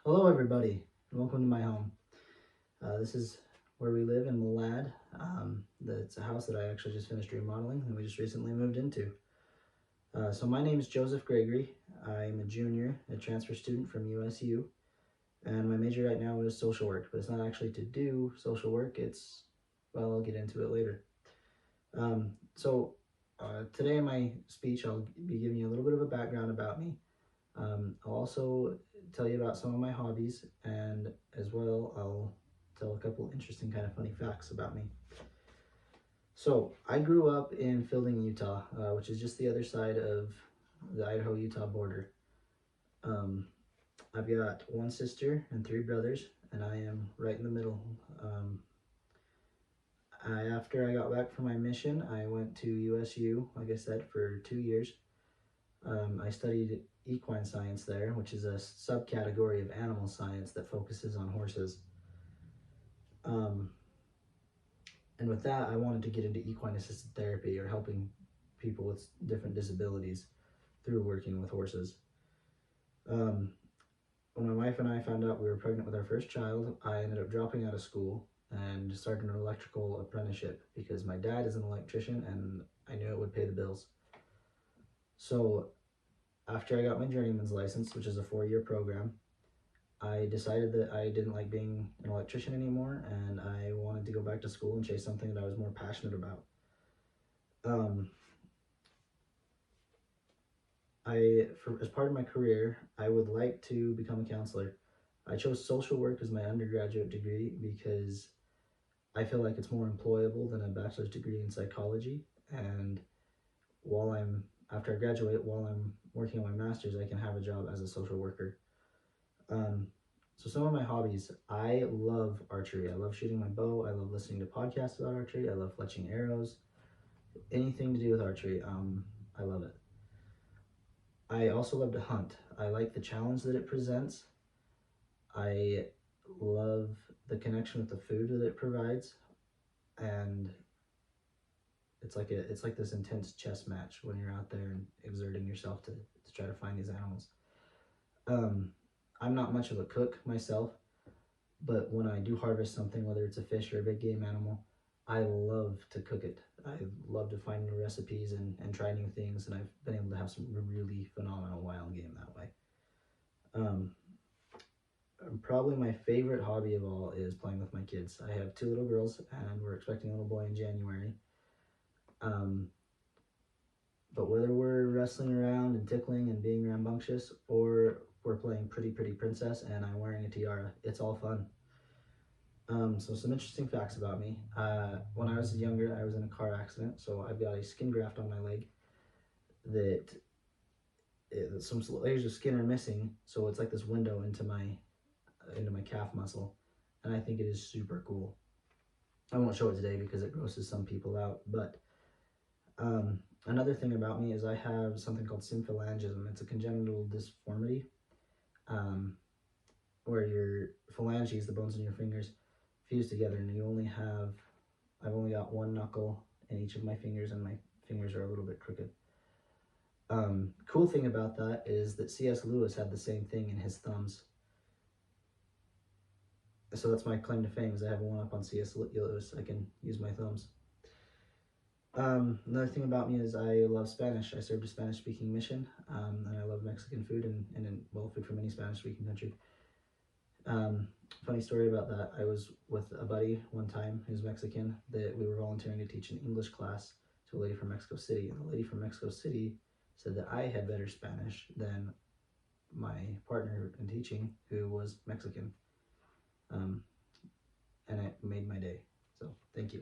Hello, everybody, and welcome to my home. This is where we live in Malad. It's a house that I actually just finished remodeling and we just recently moved into. So my name is Joseph Gregory. I'm a junior, a transfer student from USU, and my major right now is social work, but it's not actually to do social work. Well, I'll get into it later. Today in my speech, I'll be giving you a little bit of a background about me. I'll also tell you about some of my hobbies, and as well, I'll tell a couple interesting kind of funny facts about me. So, I grew up in Fielding, Utah, which is just the other side of the Idaho-Utah border. Um, I've got one sister and three brothers, and I am right in the middle. After I got back from my mission, I went to USU, like I said, for 2 years. I studied equine science there, which is a subcategory of animal science that focuses on horses. Um, and with that, I wanted to get into equine assisted therapy, or helping people with different disabilities through working with horses. Um, when my wife and I found out we were pregnant with our first child, I ended up dropping out of school and started an electrical apprenticeship because my dad is an electrician and I knew it would pay the bills. So after I got my journeyman's license, which is a 4-year program, I decided that I didn't like being an electrician anymore and I wanted to go back to school and chase something that I was more passionate about. As part of my career, I would like to become a counselor. I chose social work as my undergraduate degree because I feel like it's more employable than a bachelor's degree in psychology. And after I graduate, while I'm working on my master's, I can have a job as a social worker. So some of my hobbies, I love archery. I love shooting my bow. I love listening to podcasts about archery. I love fletching arrows. Anything to do with archery, I love it. I also love to hunt. I like the challenge that it presents. I love the connection with the food that it provides, and it's like this intense chess match when you're out there and exerting yourself to try to find these animals. I'm not much of a cook myself, but when I do harvest something, whether it's a fish or a big game animal, I love to cook it. I love to find new recipes and try new things, and I've been able to have some really phenomenal wild game that way. Um, Probably my favorite hobby of all is playing with my kids. I have 2 little girls, and we're expecting a little boy in January. But whether we're wrestling around and tickling and being rambunctious, or we're playing Pretty Pretty Princess and I'm wearing a tiara, it's all fun. So some interesting facts about me. When I was younger, I was in a car accident, so I've got a skin graft on my leg some layers of skin are missing, so it's like this window into my calf muscle, and I think it is super cool. I won't show it today because it grosses some people out, but another thing about me is I have something called symphalangism. It's a congenital disformity where your phalanges, the bones in your fingers, fuse together, and I've only got one knuckle in each of my fingers, and my fingers are a little bit crooked. Cool thing about that is that C.S. Lewis had the same thing in his thumbs. So that's my claim to fame, is I have one up on C.S. Lewis. I can use my thumbs. Another thing about me is I love Spanish. I served a Spanish-speaking mission, and I love Mexican food and food from any Spanish-speaking country. Funny story about that, I was with a buddy one time who's Mexican, that we were volunteering to teach an English class to a lady from Mexico City, and the lady from Mexico City said that I had better Spanish than my partner in teaching, who was Mexican. And it made my day. So thank you.